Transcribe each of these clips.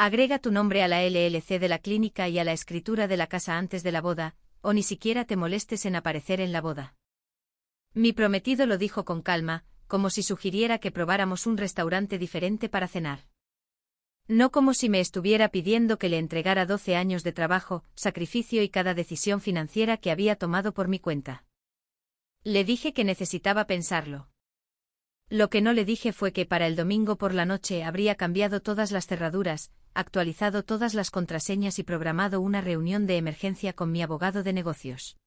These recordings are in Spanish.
Agrega tu nombre a la LLC de la clínica y a la escritura de la casa antes de la boda, o ni siquiera te molestes en aparecer en la boda. Mi prometido lo dijo con calma, como si sugiriera que probáramos un restaurante diferente para cenar. No como si me estuviera pidiendo que le entregara 12 años de trabajo, sacrificio y cada decisión financiera que había tomado por mi cuenta. Le dije que necesitaba pensarlo. Lo que no le dije fue que para el domingo por la noche habría cambiado todas las cerraduras, actualizado todas las contraseñas y programado una reunión de emergencia con mi abogado de negocios.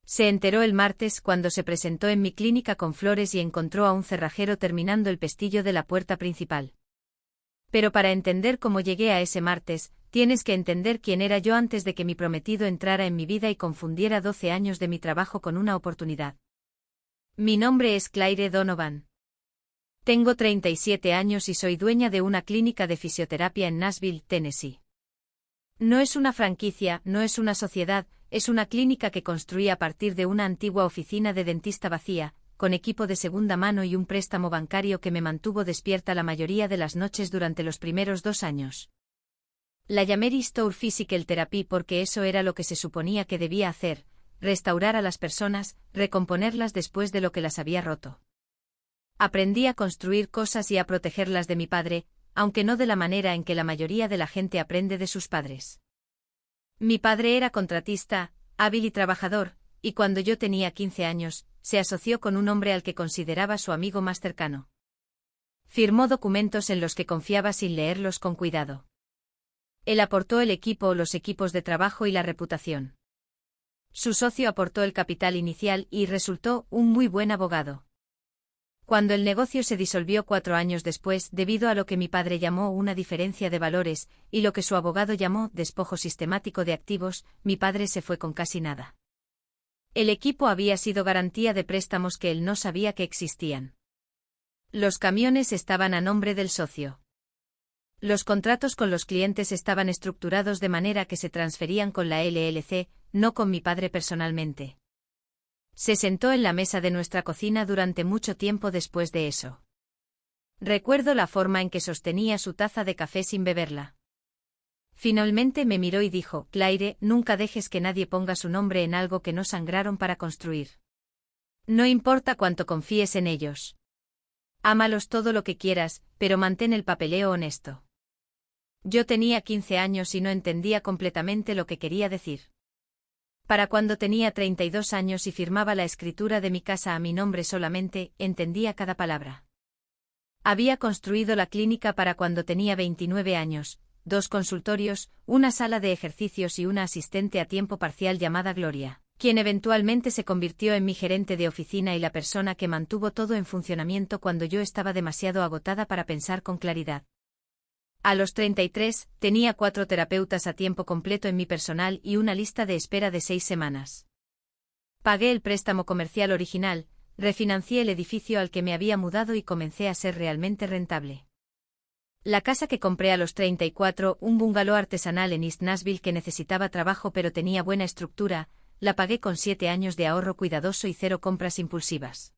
Se enteró el martes cuando se presentó en mi clínica con flores y encontró a un cerrajero terminando el pestillo de la puerta principal. Pero para entender cómo llegué a ese martes, tienes que entender quién era yo antes de que mi prometido entrara en mi vida y confundiera 12 años de mi trabajo con una oportunidad. Mi nombre es Claire Donovan. Tengo 37 años y soy dueña de una clínica de fisioterapia en Nashville, Tennessee. No es una franquicia, no es una sociedad, es una clínica que construí a partir de una antigua oficina de dentista vacía, con equipo de segunda mano y un préstamo bancario que me mantuvo despierta la mayoría de las noches durante los primeros 2 años. La llamé Restore Physical Therapy porque eso era lo que se suponía que debía hacer, restaurar a las personas, recomponerlas después de lo que las había roto. Aprendí a construir cosas y a protegerlas de mi padre, aunque no de la manera en que la mayoría de la gente aprende de sus padres. Mi padre era contratista, hábil y trabajador, y cuando yo tenía 15 años, se asoció con un hombre al que consideraba su amigo más cercano. Firmó documentos en los que confiaba sin leerlos con cuidado. Él aportó el equipo, los equipos de trabajo y la reputación. Su socio aportó el capital inicial y resultó un muy buen abogado. Cuando el negocio se disolvió 4 años después debido a lo que mi padre llamó una diferencia de valores y lo que su abogado llamó despojo sistemático de activos, mi padre se fue con casi nada. El equipo había sido garantía de préstamos que él no sabía que existían. Los camiones estaban a nombre del socio. Los contratos con los clientes estaban estructurados de manera que se transferían con la LLC, no con mi padre personalmente. Se sentó en la mesa de nuestra cocina durante mucho tiempo después de eso. Recuerdo la forma en que sostenía su taza de café sin beberla. Finalmente me miró y dijo, Claire, nunca dejes que nadie ponga su nombre en algo que no sangraron para construir. No importa cuánto confíes en ellos. Ámalos todo lo que quieras, pero mantén el papeleo honesto. Yo tenía 15 años y no entendía completamente lo que quería decir. Para cuando tenía 32 años y firmaba la escritura de mi casa a mi nombre solamente, entendía cada palabra. Había construido la clínica para cuando tenía 29 años, 2 consultorios, una sala de ejercicios y una asistente a tiempo parcial llamada Gloria, quien eventualmente se convirtió en mi gerente de oficina y la persona que mantuvo todo en funcionamiento cuando yo estaba demasiado agotada para pensar con claridad. A los 33, tenía 4 terapeutas a tiempo completo en mi personal y una lista de espera de 6 semanas. Pagué el préstamo comercial original, refinancié el edificio al que me había mudado y comencé a ser realmente rentable. La casa que compré a los 34, un bungalow artesanal en East Nashville que necesitaba trabajo pero tenía buena estructura, la pagué con 7 años de ahorro cuidadoso y 0 compras impulsivas.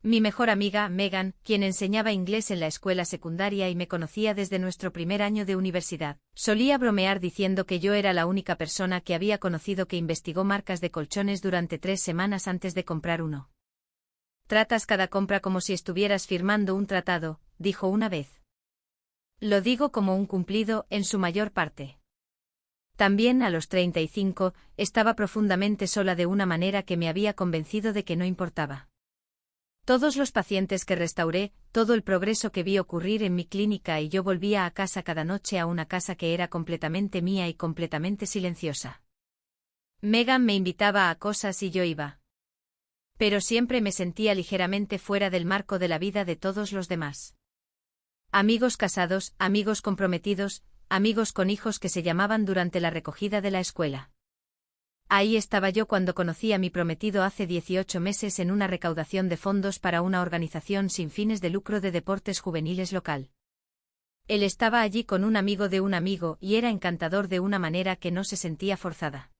Mi mejor amiga, Megan, quien enseñaba inglés en la escuela secundaria y me conocía desde nuestro primer año de universidad, solía bromear diciendo que yo era la única persona que había conocido que investigó marcas de colchones durante 3 semanas antes de comprar uno. Tratas cada compra como si estuvieras firmando un tratado, dijo una vez. Lo digo como un cumplido, en su mayor parte. También a los 35, estaba profundamente sola de una manera que me había convencido de que no importaba. Todos los pacientes que restauré, todo el progreso que vi ocurrir en mi clínica y yo volvía a casa cada noche a una casa que era completamente mía y completamente silenciosa. Megan me invitaba a cosas y yo iba. Pero siempre me sentía ligeramente fuera del marco de la vida de todos los demás. Amigos casados, amigos comprometidos, amigos con hijos que se llamaban durante la recogida de la escuela. Ahí estaba yo cuando conocí a mi prometido hace 18 meses en una recaudación de fondos para una organización sin fines de lucro de deportes juveniles local. Él estaba allí con un amigo de un amigo y era encantador de una manera que no se sentía forzada.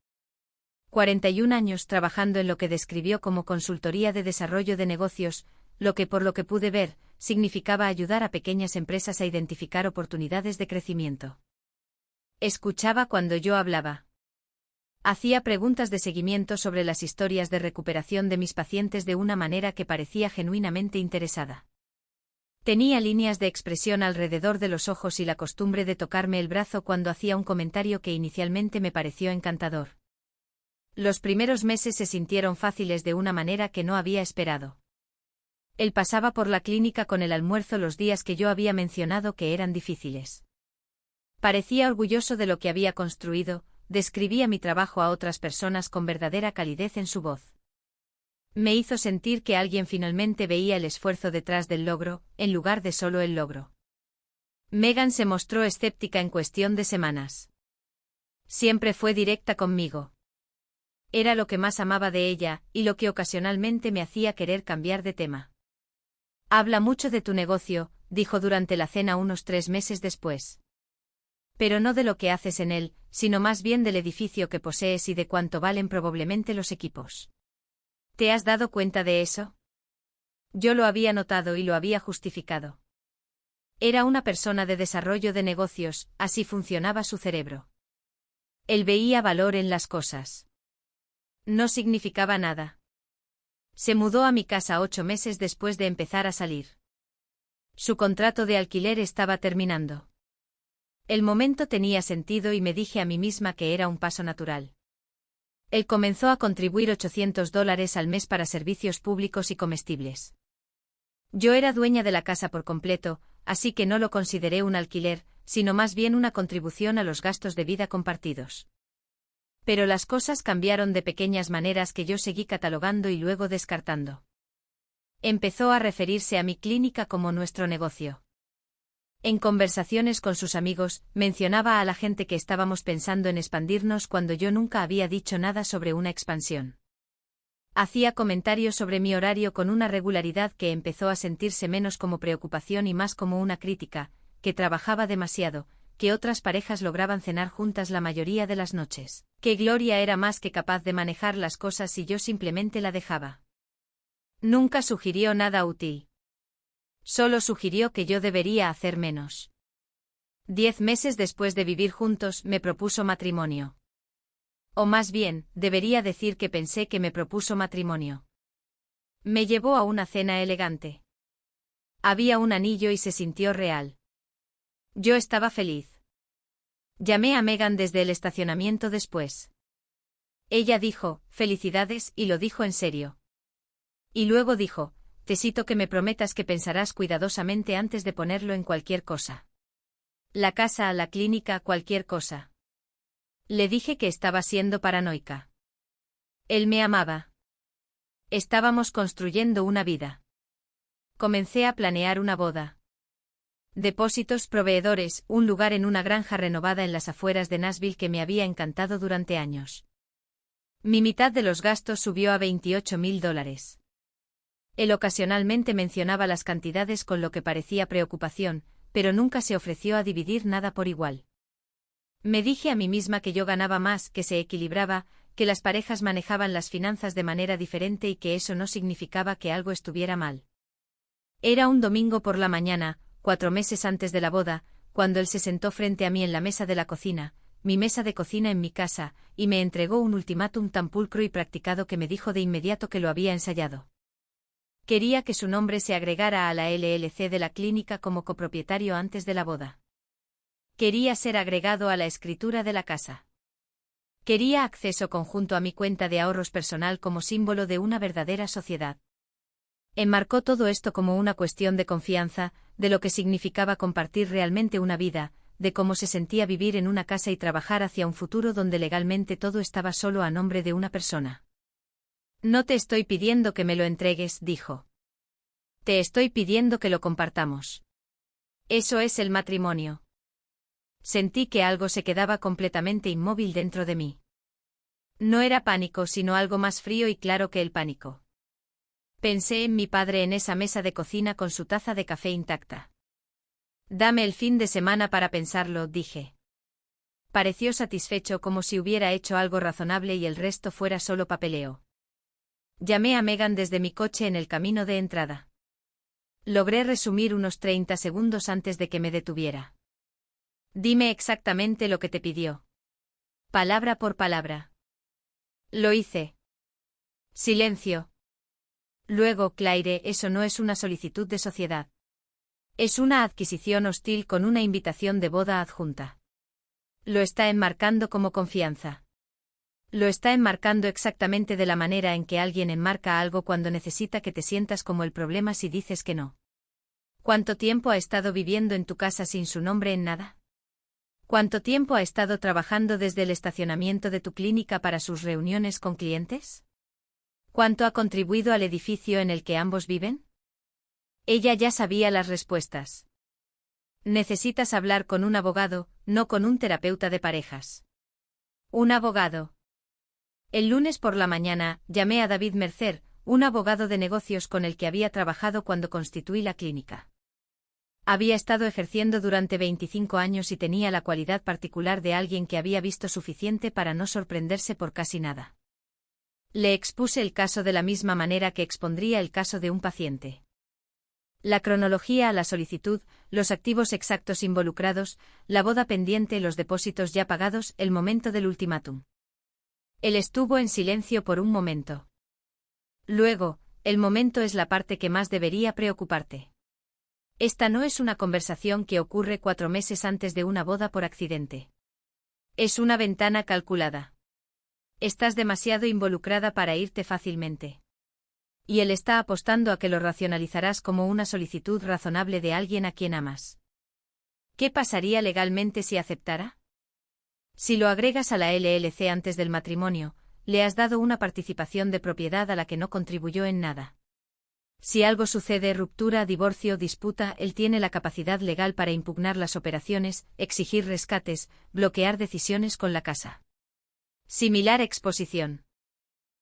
41 años trabajando en lo que describió como consultoría de desarrollo de negocios, lo que por lo que pude ver, significaba ayudar a pequeñas empresas a identificar oportunidades de crecimiento. Escuchaba cuando yo hablaba. Hacía preguntas de seguimiento sobre las historias de recuperación de mis pacientes de una manera que parecía genuinamente interesada. Tenía líneas de expresión alrededor de los ojos y la costumbre de tocarme el brazo cuando hacía un comentario que inicialmente me pareció encantador. Los primeros meses se sintieron fáciles de una manera que no había esperado. Él pasaba por la clínica con el almuerzo los días que yo había mencionado que eran difíciles. Parecía orgulloso de lo que había construido, describía mi trabajo a otras personas con verdadera calidez en su voz. Me hizo sentir que alguien finalmente veía el esfuerzo detrás del logro, en lugar de solo el logro. Megan se mostró escéptica en cuestión de semanas. Siempre fue directa conmigo. Era lo que más amaba de ella, y lo que ocasionalmente me hacía querer cambiar de tema. Habla mucho de tu negocio, dijo durante la cena unos 3 meses después. Pero no de lo que haces en él, sino más bien del edificio que posees y de cuánto valen probablemente los equipos. ¿Te has dado cuenta de eso? Yo lo había notado y lo había justificado. Era una persona de desarrollo de negocios, así funcionaba su cerebro. Él veía valor en las cosas. No significaba nada. Se mudó a mi casa 8 meses después de empezar a salir. Su contrato de alquiler estaba terminando. El momento tenía sentido y me dije a mí misma que era un paso natural. Él comenzó a contribuir $800 al mes para servicios públicos y comestibles. Yo era dueña de la casa por completo, así que no lo consideré un alquiler, sino más bien una contribución a los gastos de vida compartidos. Pero las cosas cambiaron de pequeñas maneras que yo seguí catalogando y luego descartando. Empezó a referirse a mi clínica como nuestro negocio. En conversaciones con sus amigos, mencionaba a la gente que estábamos pensando en expandirnos cuando yo nunca había dicho nada sobre una expansión. Hacía comentarios sobre mi horario con una regularidad que empezó a sentirse menos como preocupación y más como una crítica, que trabajaba demasiado, que otras parejas lograban cenar juntas la mayoría de las noches, que Gloria era más que capaz de manejar las cosas si yo simplemente la dejaba. Nunca sugirió nada útil. Solo sugirió que yo debería hacer menos. 10 meses después de vivir juntos, me propuso matrimonio. O más bien, debería decir que pensé que me propuso matrimonio. Me llevó a una cena elegante. Había un anillo y se sintió real. Yo estaba feliz. Llamé a Megan desde el estacionamiento después. Ella dijo, felicidades, y lo dijo en serio. Y luego dijo, te cito que me prometas que pensarás cuidadosamente antes de ponerlo en cualquier cosa. La casa, la clínica, cualquier cosa. Le dije que estaba siendo paranoica. Él me amaba. Estábamos construyendo una vida. Comencé a planear una boda. Depósitos, proveedores, un lugar en una granja renovada en las afueras de Nashville que me había encantado durante años. Mi mitad de los gastos subió a $28,000. Él ocasionalmente mencionaba las cantidades con lo que parecía preocupación, pero nunca se ofreció a dividir nada por igual. Me dije a mí misma que yo ganaba más, que se equilibraba, que las parejas manejaban las finanzas de manera diferente y que eso no significaba que algo estuviera mal. Era un domingo por la mañana, 4 meses antes de la boda, cuando él se sentó frente a mí en la mesa de la cocina, mi mesa de cocina en mi casa, y me entregó un ultimátum tan pulcro y practicado que me dijo de inmediato que lo había ensayado. Quería que su nombre se agregara a la LLC de la clínica como copropietario antes de la boda. Quería ser agregado a la escritura de la casa. Quería acceso conjunto a mi cuenta de ahorros personal como símbolo de una verdadera sociedad. Enmarcó todo esto como una cuestión de confianza, de lo que significaba compartir realmente una vida, de cómo se sentía vivir en una casa y trabajar hacia un futuro donde legalmente todo estaba solo a nombre de una persona. No te estoy pidiendo que me lo entregues, dijo. Te estoy pidiendo que lo compartamos. Eso es el matrimonio. Sentí que algo se quedaba completamente inmóvil dentro de mí. No era pánico, sino algo más frío y claro que el pánico. Pensé en mi padre en esa mesa de cocina con su taza de café intacta. Dame el fin de semana para pensarlo, dije. Pareció satisfecho como si hubiera hecho algo razonable y el resto fuera solo papeleo. Llamé a Megan desde mi coche en el camino de entrada. Logré resumir unos 30 segundos antes de que me detuviera. Dime exactamente lo que te pidió. Palabra por palabra. Lo hice. Silencio. Luego, Claire, eso no es una solicitud de sociedad. Es una adquisición hostil con una invitación de boda adjunta. Lo está enmarcando como confianza. Lo está enmarcando exactamente de la manera en que alguien enmarca algo cuando necesita que te sientas como el problema si dices que no. ¿Cuánto tiempo ha estado viviendo en tu casa sin su nombre en nada? ¿Cuánto tiempo ha estado trabajando desde el estacionamiento de tu clínica para sus reuniones con clientes? ¿Cuánto ha contribuido al edificio en el que ambos viven? Ella ya sabía las respuestas. Necesitas hablar con un abogado, no con un terapeuta de parejas. Un abogado. El lunes por la mañana, llamé a David Mercer, un abogado de negocios con el que había trabajado cuando constituí la clínica. Había estado ejerciendo durante 25 años y tenía la cualidad particular de alguien que había visto suficiente para no sorprenderse por casi nada. Le expuse el caso de la misma manera que expondría el caso de un paciente. La cronología a la solicitud, los activos exactos involucrados, la boda pendiente, los depósitos ya pagados, el momento del ultimátum. Él estuvo en silencio por un momento. Luego, el momento es la parte que más debería preocuparte. Esta no es una conversación que ocurre 4 meses antes de una boda por accidente. Es una ventana calculada. Estás demasiado involucrada para irte fácilmente. Y él está apostando a que lo racionalizarás como una solicitud razonable de alguien a quien amas. ¿Qué pasaría legalmente si aceptara? Si lo agregas a la LLC antes del matrimonio, le has dado una participación de propiedad a la que no contribuyó en nada. Si algo sucede, ruptura, divorcio, disputa, él tiene la capacidad legal para impugnar las operaciones, exigir rescates, bloquear decisiones con la casa. Similar exposición.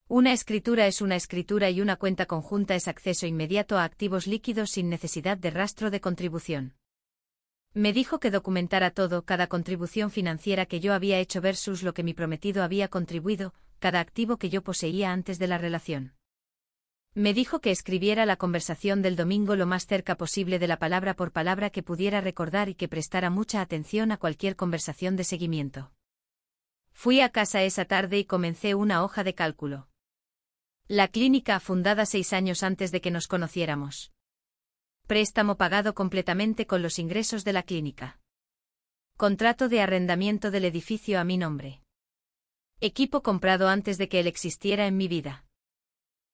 Una escritura es una escritura y una cuenta conjunta es acceso inmediato a activos líquidos sin necesidad de rastro de contribución. Me dijo que documentara todo, cada contribución financiera que yo había hecho versus lo que mi prometido había contribuido, cada activo que yo poseía antes de la relación. Me dijo que escribiera la conversación del domingo lo más cerca posible de la palabra por palabra que pudiera recordar y que prestara mucha atención a cualquier conversación de seguimiento. Fui a casa esa tarde y comencé una hoja de cálculo. La clínica, fundada 6 años antes de que nos conociéramos. Préstamo pagado completamente con los ingresos de la clínica. Contrato de arrendamiento del edificio a mi nombre. Equipo comprado antes de que él existiera en mi vida.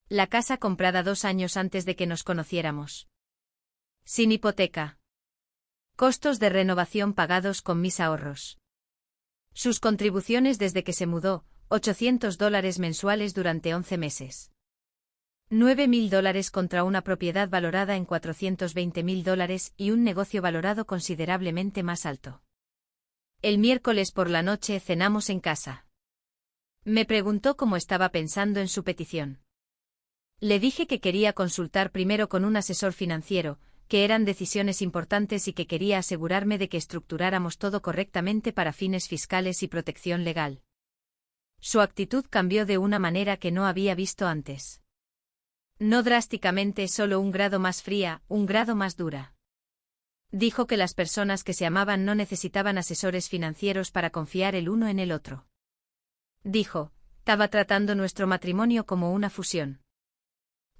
La casa comprada 2 años antes de que nos conociéramos. Sin hipoteca. Costos de renovación pagados con mis ahorros. Sus contribuciones desde que se mudó, $800 mensuales durante 11 meses. $9.000 contra una propiedad valorada en $420.000 y un negocio valorado considerablemente más alto. El miércoles por la noche cenamos en casa. Me preguntó cómo estaba pensando en su petición. Le dije que quería consultar primero con un asesor financiero, que eran decisiones importantes y que quería asegurarme de que estructuráramos todo correctamente para fines fiscales y protección legal. Su actitud cambió de una manera que no había visto antes. No drásticamente, solo un grado más fría, un grado más dura. Dijo que las personas que se amaban no necesitaban asesores financieros para confiar el uno en el otro. Dijo, estaba tratando nuestro matrimonio como una fusión.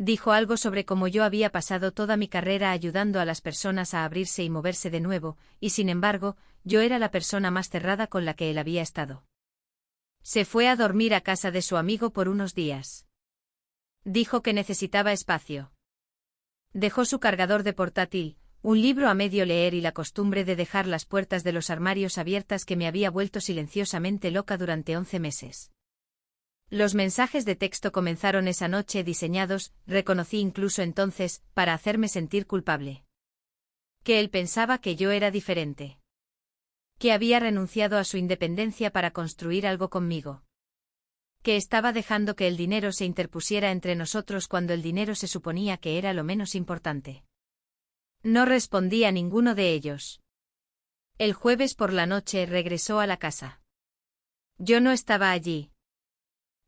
Dijo algo sobre cómo yo había pasado toda mi carrera ayudando a las personas a abrirse y moverse de nuevo, y sin embargo, yo era la persona más cerrada con la que él había estado. Se fue a dormir a casa de su amigo por unos días. Dijo que necesitaba espacio. Dejó su cargador de portátil, un libro a medio leer y la costumbre de dejar las puertas de los armarios abiertas que me había vuelto silenciosamente loca durante 11 meses. Los mensajes de texto comenzaron esa noche diseñados, reconocí incluso entonces, para hacerme sentir culpable. Que él pensaba que yo era diferente. Que había renunciado a su independencia para construir algo conmigo. Que estaba dejando que el dinero se interpusiera entre nosotros cuando el dinero se suponía que era lo menos importante. No respondí a ninguno de ellos. El jueves por la noche regresó a la casa. Yo no estaba allí.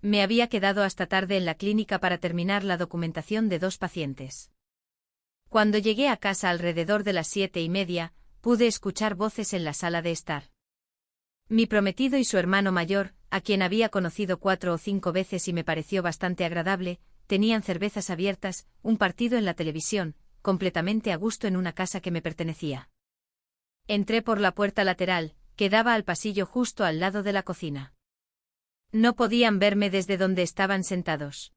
Me había quedado hasta tarde en la clínica para terminar la documentación de 2 pacientes. Cuando llegué a casa alrededor de las 7:30, pude escuchar voces en la sala de estar. Mi prometido y su hermano mayor, a quien había conocido 4 o 5 veces y me pareció bastante agradable, tenían cervezas abiertas, un partido en la televisión, completamente a gusto en una casa que me pertenecía. Entré por la puerta lateral, que daba al pasillo justo al lado de la cocina. No podían verme desde donde estaban sentados.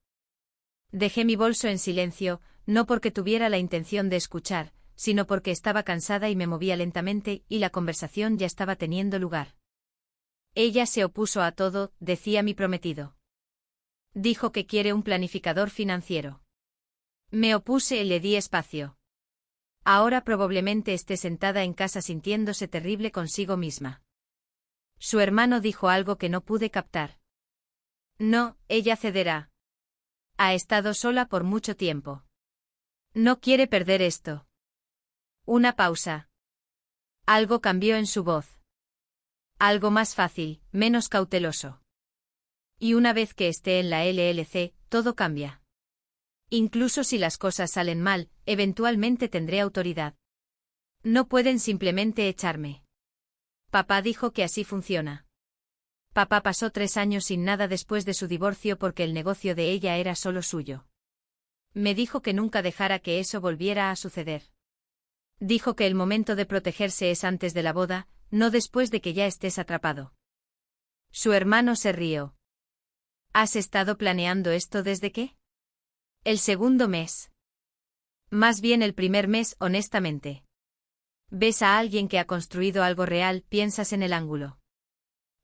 Dejé mi bolso en silencio, no porque tuviera la intención de escuchar, sino porque estaba cansada y me movía lentamente, y la conversación ya estaba teniendo lugar. Ella se opuso a todo, decía mi prometido. Dijo que quiere un planificador financiero. Me opuse y le di espacio. Ahora probablemente esté sentada en casa sintiéndose terrible consigo misma. Su hermano dijo algo que no pude captar. No, ella cederá. Ha estado sola por mucho tiempo. No quiere perder esto. Una pausa. Algo cambió en su voz. Algo más fácil, menos cauteloso. Y una vez que esté en la LLC, todo cambia. Incluso si las cosas salen mal, eventualmente tendré autoridad. No pueden simplemente echarme. Papá dijo que así funciona. Papá pasó 3 años sin nada después de su divorcio porque el negocio de ella era solo suyo. Me dijo que nunca dejara que eso volviera a suceder. Dijo que el momento de protegerse es antes de la boda, no después de que ya estés atrapado. Su hermano se rió. ¿Has estado planeando esto desde qué? El segundo mes. Más bien el primer mes, honestamente. Ves a alguien que ha construido algo real, piensas en el ángulo.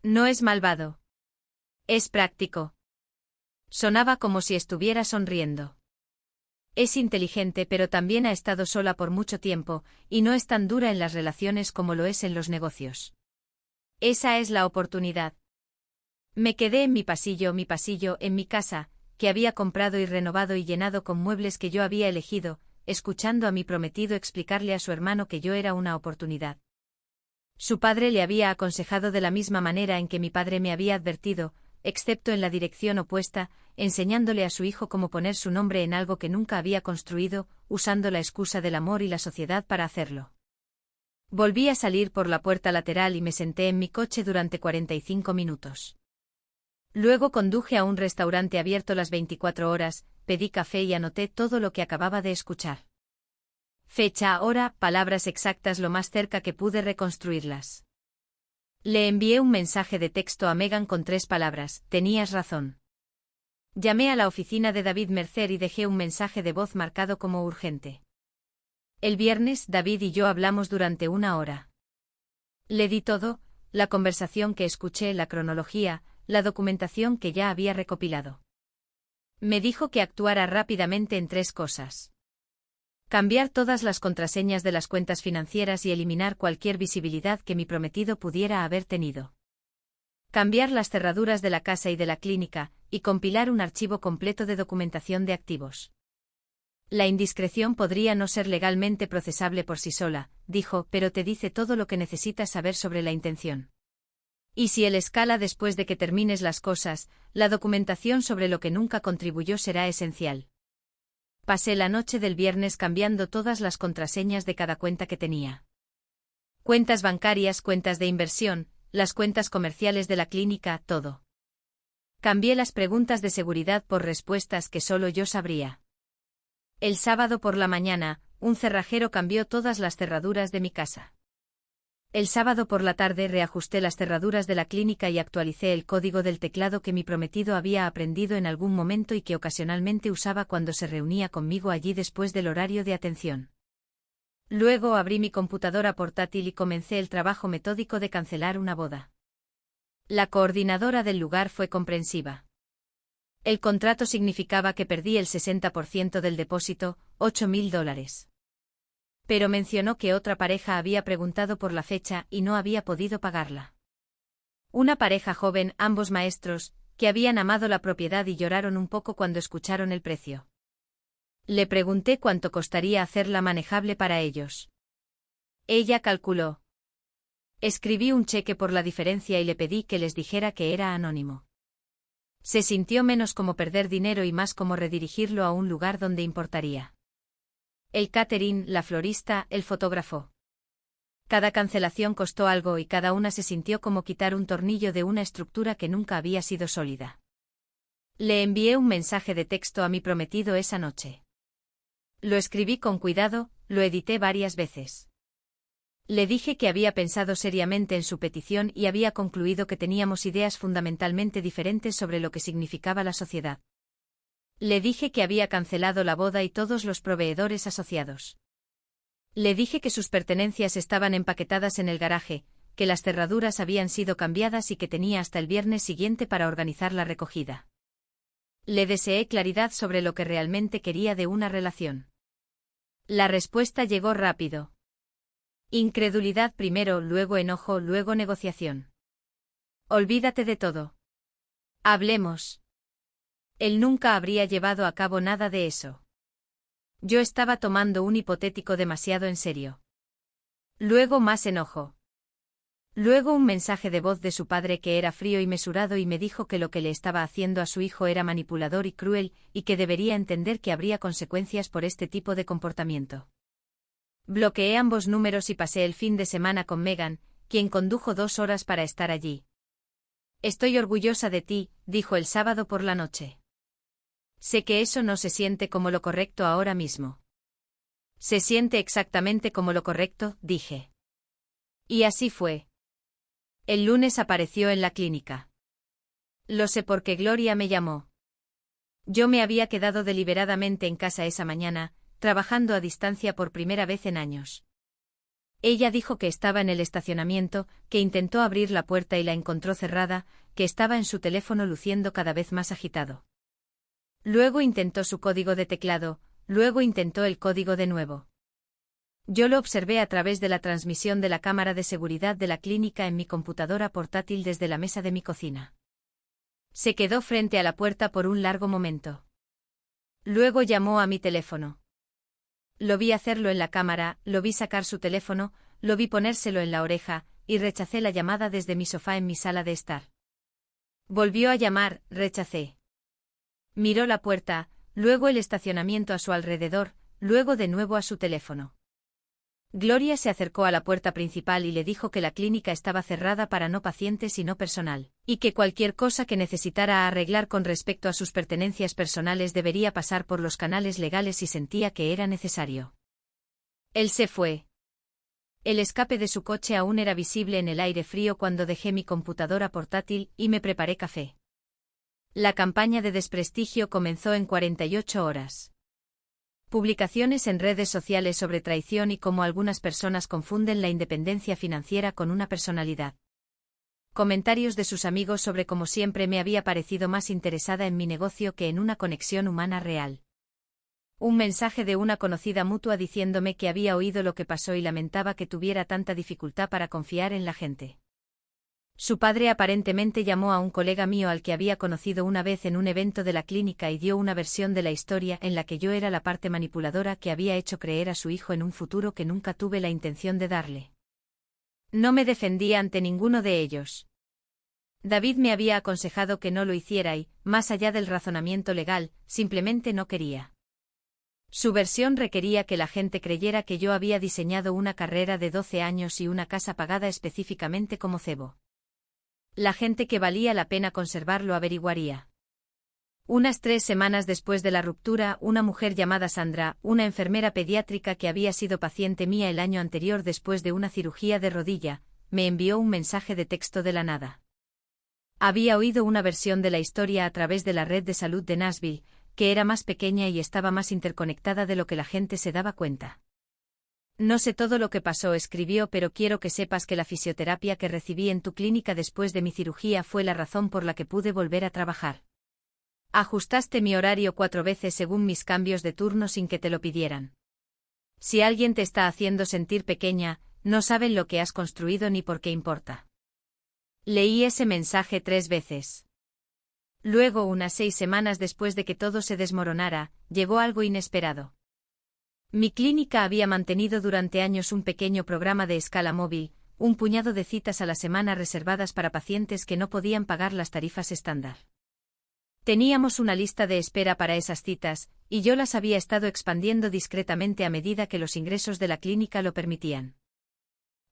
No es malvado. Es práctico. Sonaba como si estuviera sonriendo. Es inteligente, pero también ha estado sola por mucho tiempo, y no es tan dura en las relaciones como lo es en los negocios. Esa es la oportunidad. Me quedé en mi pasillo, en mi casa, que había comprado y renovado y llenado con muebles que yo había elegido, escuchando a mi prometido explicarle a su hermano que yo era una oportunidad. Su padre le había aconsejado de la misma manera en que mi padre me había advertido, excepto en la dirección opuesta, enseñándole a su hijo cómo poner su nombre en algo que nunca había construido, usando la excusa del amor y la sociedad para hacerlo. Volví a salir por la puerta lateral y me senté en mi coche durante 45 minutos. Luego conduje a un restaurante abierto las 24 horas, pedí café y anoté todo lo que acababa de escuchar. Fecha, hora, palabras exactas lo más cerca que pude reconstruirlas. Le envié un mensaje de texto a Megan con 3 palabras, tenías razón. Llamé a la oficina de David Mercer y dejé un mensaje de voz marcado como urgente. El viernes David y yo hablamos durante 1 hora. Le di todo, la conversación que escuché, la cronología, la documentación que ya había recopilado. Me dijo que actuara rápidamente en 3 cosas. Cambiar todas las contraseñas de las cuentas financieras y eliminar cualquier visibilidad que mi prometido pudiera haber tenido. Cambiar las cerraduras de la casa y de la clínica, y compilar un archivo completo de documentación de activos. La indiscreción podría no ser legalmente procesable por sí sola, dijo, pero te dice todo lo que necesitas saber sobre la intención. Y si él escala después de que termines las cosas, la documentación sobre lo que nunca contribuyó será esencial. Pasé la noche del viernes cambiando todas las contraseñas de cada cuenta que tenía. Cuentas bancarias, cuentas de inversión, las cuentas comerciales de la clínica, todo. Cambié las preguntas de seguridad por respuestas que solo yo sabría. El sábado por la mañana, un cerrajero cambió todas las cerraduras de mi casa. El sábado por la tarde reajusté las cerraduras de la clínica y actualicé el código del teclado que mi prometido había aprendido en algún momento y que ocasionalmente usaba cuando se reunía conmigo allí después del horario de atención. Luego abrí mi computadora portátil y comencé el trabajo metódico de cancelar una boda. La coordinadora del lugar fue comprensiva. El contrato significaba que perdí el 60% del depósito, $8,000. Pero mencionó que otra pareja había preguntado por la fecha y no había podido pagarla. Una pareja joven, ambos maestros, que habían amado la propiedad y lloraron un poco cuando escucharon el precio. Le pregunté cuánto costaría hacerla manejable para ellos. Ella calculó. Escribí un cheque por la diferencia y le pedí que les dijera que era anónimo. Se sintió menos como perder dinero y más como redirigirlo a un lugar donde importaría. El catering, la florista, el fotógrafo. Cada cancelación costó algo y cada una se sintió como quitar un tornillo de una estructura que nunca había sido sólida. Le envié un mensaje de texto a mi prometido esa noche. Lo escribí con cuidado, lo edité varias veces. Le dije que había pensado seriamente en su petición y había concluido que teníamos ideas fundamentalmente diferentes sobre lo que significaba la sociedad. Le dije que había cancelado la boda y todos los proveedores asociados. Le dije que sus pertenencias estaban empaquetadas en el garaje, que las cerraduras habían sido cambiadas y que tenía hasta el viernes siguiente para organizar la recogida. Le deseé claridad sobre lo que realmente quería de una relación. La respuesta llegó rápido. Incredulidad primero, luego enojo, luego negociación. Olvídate de todo. Hablemos. Él nunca habría llevado a cabo nada de eso. Yo estaba tomando un hipotético demasiado en serio. Luego más enojo. Luego un mensaje de voz de su padre que era frío y mesurado y me dijo que lo que le estaba haciendo a su hijo era manipulador y cruel, y que debería entender que habría consecuencias por este tipo de comportamiento. Bloqueé ambos números y pasé el fin de semana con Megan, quien condujo 2 horas para estar allí. Estoy orgullosa de ti, dijo el sábado por la noche. Sé que eso no se siente como lo correcto ahora mismo. Se siente exactamente como lo correcto, dije. Y así fue. El lunes apareció en la clínica. Lo sé porque Gloria me llamó. Yo me había quedado deliberadamente en casa esa mañana, trabajando a distancia por primera vez en años. Ella dijo que estaba en el estacionamiento, que intentó abrir la puerta y la encontró cerrada, que estaba en su teléfono luciendo cada vez más agitado. Luego intentó su código de teclado, luego intentó el código de nuevo. Yo lo observé a través de la transmisión de la cámara de seguridad de la clínica en mi computadora portátil desde la mesa de mi cocina. Se quedó frente a la puerta por un largo momento. Luego llamó a mi teléfono. Lo vi hacerlo en la cámara, lo vi sacar su teléfono, lo vi ponérselo en la oreja, y rechacé la llamada desde mi sofá en mi sala de estar. Volvió a llamar, rechacé. Miró la puerta, luego el estacionamiento a su alrededor, luego de nuevo a su teléfono. Gloria se acercó a la puerta principal y le dijo que la clínica estaba cerrada para no pacientes y no personal, y que cualquier cosa que necesitara arreglar con respecto a sus pertenencias personales debería pasar por los canales legales si sentía que era necesario. Él se fue. El escape de su coche aún era visible en el aire frío cuando dejé mi computadora portátil y me preparé café. La campaña de desprestigio comenzó en 48 horas. Publicaciones en redes sociales sobre traición y cómo algunas personas confunden la independencia financiera con una personalidad. Comentarios de sus amigos sobre cómo siempre me había parecido más interesada en mi negocio que en una conexión humana real. Un mensaje de una conocida mutua diciéndome que había oído lo que pasó y lamentaba que tuviera tanta dificultad para confiar en la gente. Su padre aparentemente llamó a un colega mío al que había conocido una vez en un evento de la clínica y dio una versión de la historia en la que yo era la parte manipuladora que había hecho creer a su hijo en un futuro que nunca tuve la intención de darle. No me defendí ante ninguno de ellos. David me había aconsejado que no lo hiciera y, más allá del razonamiento legal, simplemente no quería. Su versión requería que la gente creyera que yo había diseñado una carrera de 12 años y una casa pagada específicamente como cebo. La gente que valía la pena conservar lo averiguaría. Unas 3 semanas después de la ruptura, una mujer llamada Sandra, una enfermera pediátrica que había sido paciente mía el año anterior después de una cirugía de rodilla, me envió un mensaje de texto de la nada. Había oído una versión de la historia a través de la red de salud de Nashville, que era más pequeña y estaba más interconectada de lo que la gente se daba cuenta. No sé todo lo que pasó, escribió, pero quiero que sepas que la fisioterapia que recibí en tu clínica después de mi cirugía fue la razón por la que pude volver a trabajar. Ajustaste mi horario 4 veces según mis cambios de turno sin que te lo pidieran. Si alguien te está haciendo sentir pequeña, no saben lo que has construido ni por qué importa. Leí ese mensaje 3 veces. Luego, unas 6 semanas después de que todo se desmoronara, llegó algo inesperado. Mi clínica había mantenido durante años un pequeño programa de escala móvil, un puñado de citas a la semana reservadas para pacientes que no podían pagar las tarifas estándar. Teníamos una lista de espera para esas citas, y yo las había estado expandiendo discretamente a medida que los ingresos de la clínica lo permitían.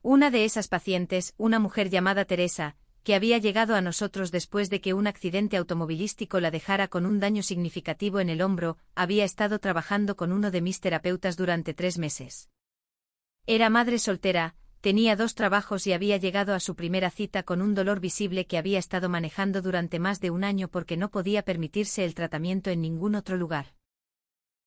Una de esas pacientes, una mujer llamada Teresa, que había llegado a nosotros después de que un accidente automovilístico la dejara con un daño significativo en el hombro, había estado trabajando con uno de mis terapeutas durante 3 meses. Era madre soltera, tenía 2 trabajos y había llegado a su primera cita con un dolor visible que había estado manejando durante más de un año porque no podía permitirse el tratamiento en ningún otro lugar.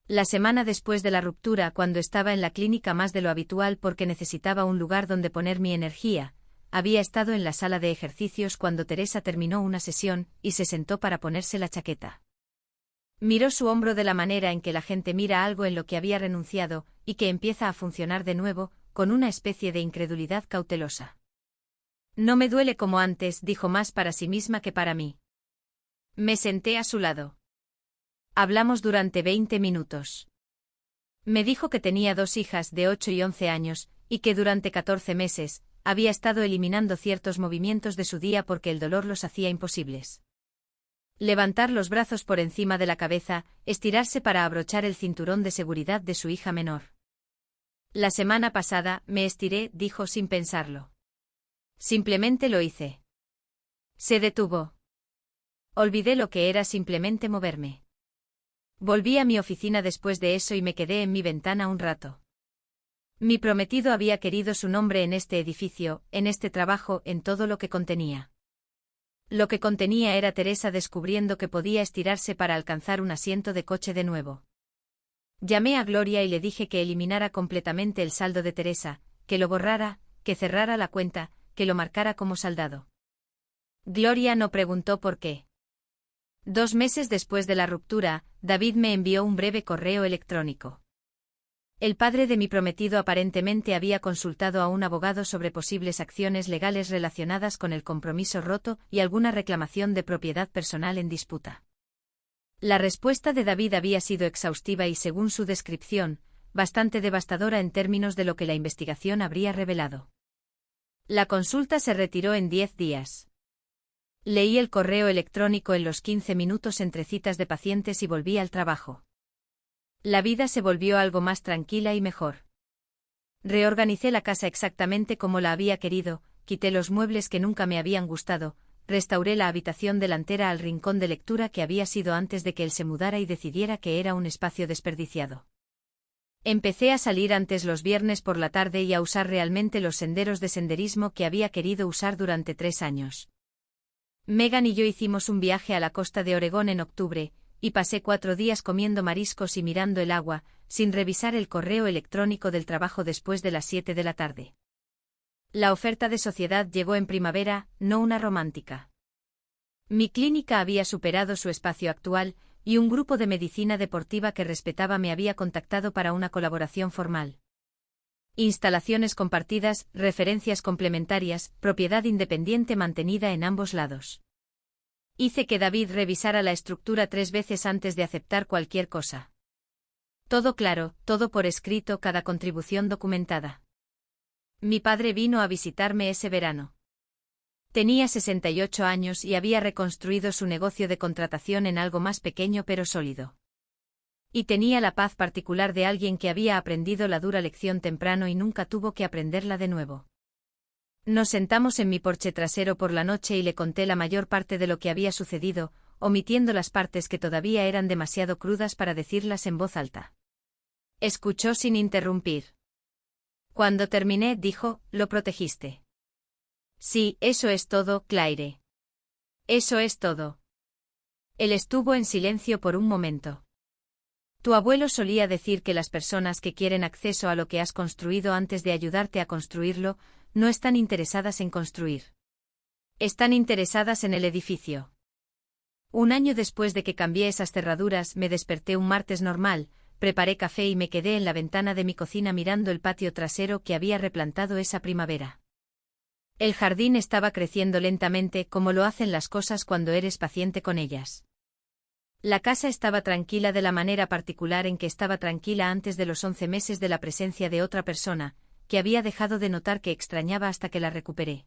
La semana después de la ruptura, cuando estaba en la clínica más de lo habitual porque necesitaba un lugar donde poner mi energía, había estado en la sala de ejercicios cuando Teresa terminó una sesión y se sentó para ponerse la chaqueta. Miró su hombro de la manera en que la gente mira algo en lo que había renunciado y que empieza a funcionar de nuevo, con una especie de incredulidad cautelosa. No me duele como antes, dijo más para sí misma que para mí. Me senté a su lado. Hablamos durante 20 minutos. Me dijo que tenía 2 hijas de 8 y 11 años, y que durante 14 meses, había estado eliminando ciertos movimientos de su día porque el dolor los hacía imposibles. Levantar los brazos por encima de la cabeza, estirarse para abrochar el cinturón de seguridad de su hija menor. La semana pasada, me estiré, dijo sin pensarlo. Simplemente lo hice. Se detuvo. Olvidé lo que era simplemente moverme. Volví a mi oficina después de eso y me quedé en mi ventana un rato. Mi prometido había querido su nombre en este edificio, en este trabajo, en todo lo que contenía. Lo que contenía era Teresa descubriendo que podía estirarse para alcanzar un asiento de coche de nuevo. Llamé a Gloria y le dije que eliminara completamente el saldo de Teresa, que lo borrara, que cerrara la cuenta, que lo marcara como saldado. Gloria no preguntó por qué. 2 meses después de la ruptura, David me envió un breve correo electrónico. El padre de mi prometido aparentemente había consultado a un abogado sobre posibles acciones legales relacionadas con el compromiso roto y alguna reclamación de propiedad personal en disputa. La respuesta de David había sido exhaustiva y, según su descripción, bastante devastadora en términos de lo que la investigación habría revelado. La consulta se retiró en 10 días. Leí el correo electrónico en los 15 minutos entre citas de pacientes y volví al trabajo. La vida se volvió algo más tranquila y mejor. Reorganicé la casa exactamente como la había querido, quité los muebles que nunca me habían gustado, restauré la habitación delantera al rincón de lectura que había sido antes de que él se mudara y decidiera que era un espacio desperdiciado. Empecé a salir antes los viernes por la tarde y a usar realmente los senderos de senderismo que había querido usar durante 3 años. Megan y yo hicimos un viaje a la costa de Oregón en octubre, y pasé 4 días comiendo mariscos y mirando el agua, sin revisar el correo electrónico del trabajo después de las 7 de la tarde. La oferta de sociedad llegó en primavera, no una romántica. Mi clínica había superado su espacio actual, y un grupo de medicina deportiva que respetaba me había contactado para una colaboración formal. Instalaciones compartidas, referencias complementarias, propiedad independiente mantenida en ambos lados. Hice que David revisara la estructura 3 veces antes de aceptar cualquier cosa. Todo claro, todo por escrito, cada contribución documentada. Mi padre vino a visitarme ese verano. Tenía 68 años y había reconstruido su negocio de contratación en algo más pequeño pero sólido. Y tenía la paz particular de alguien que había aprendido la dura lección temprano y nunca tuvo que aprenderla de nuevo. Nos sentamos en mi porche trasero por la noche y le conté la mayor parte de lo que había sucedido, omitiendo las partes que todavía eran demasiado crudas para decirlas en voz alta. Escuchó sin interrumpir. Cuando terminé, dijo, «¿Lo protegiste?» «Sí, eso es todo, Claire. Eso es todo». Él estuvo en silencio por un momento. Tu abuelo solía decir que las personas que quieren acceso a lo que has construido antes de ayudarte a construirlo, no están interesadas en construir. Están interesadas en el edificio. Un año después de que cambié esas cerraduras, me desperté un martes normal, preparé café y me quedé en la ventana de mi cocina mirando el patio trasero que había replantado esa primavera. El jardín estaba creciendo lentamente, como lo hacen las cosas cuando eres paciente con ellas. La casa estaba tranquila de la manera particular en que estaba tranquila antes de los 11 meses de la presencia de otra persona, que había dejado de notar que extrañaba hasta que la recuperé.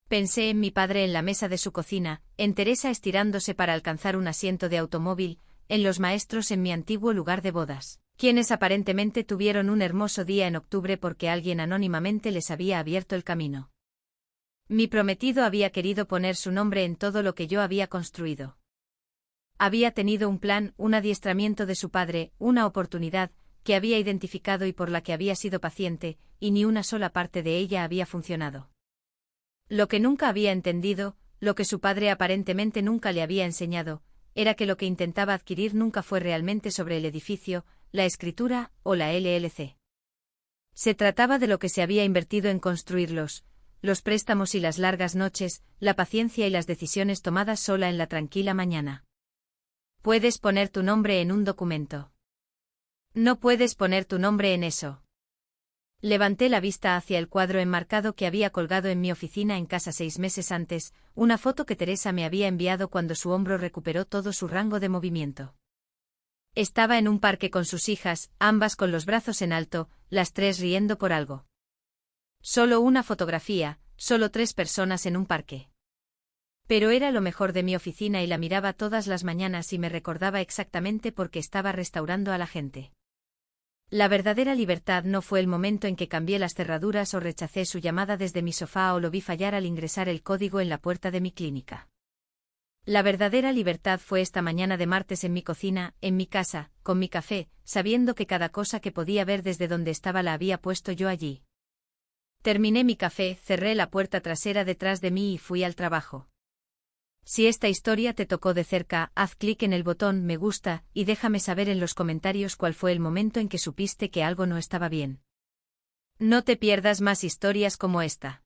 Pensé en mi padre en la mesa de su cocina, en Teresa estirándose para alcanzar un asiento de automóvil, en los maestros en mi antiguo lugar de bodas, quienes aparentemente tuvieron un hermoso día en octubre porque alguien anónimamente les había abierto el camino. Mi prometido había querido poner su nombre en todo lo que yo había construido. Había tenido un plan, un adiestramiento de su padre, una oportunidad, que había identificado y por la que había sido paciente, y ni una sola parte de ella había funcionado. Lo que nunca había entendido, lo que su padre aparentemente nunca le había enseñado, era que lo que intentaba adquirir nunca fue realmente sobre el edificio, la escritura o la LLC. Se trataba de lo que se había invertido en construirlos, los préstamos y las largas noches, la paciencia y las decisiones tomadas sola en la tranquila mañana. Puedes poner tu nombre en un documento. No puedes poner tu nombre en eso. Levanté la vista hacia el cuadro enmarcado que había colgado en mi oficina en casa 6 meses antes, una foto que Teresa me había enviado cuando su hombro recuperó todo su rango de movimiento. Estaba en un parque con sus hijas, ambas con los brazos en alto, las tres riendo por algo. Solo una fotografía, solo 3 personas en un parque. Pero era lo mejor de mi oficina y la miraba todas las mañanas y me recordaba exactamente por qué estaba restaurando a la gente. La verdadera libertad no fue el momento en que cambié las cerraduras o rechacé su llamada desde mi sofá o lo vi fallar al ingresar el código en la puerta de mi clínica. La verdadera libertad fue esta mañana de martes en mi cocina, en mi casa, con mi café, sabiendo que cada cosa que podía ver desde donde estaba la había puesto yo allí. Terminé mi café, cerré la puerta trasera detrás de mí y fui al trabajo. Si esta historia te tocó de cerca, haz clic en el botón me gusta y déjame saber en los comentarios cuál fue el momento en que supiste que algo no estaba bien. No te pierdas más historias como esta.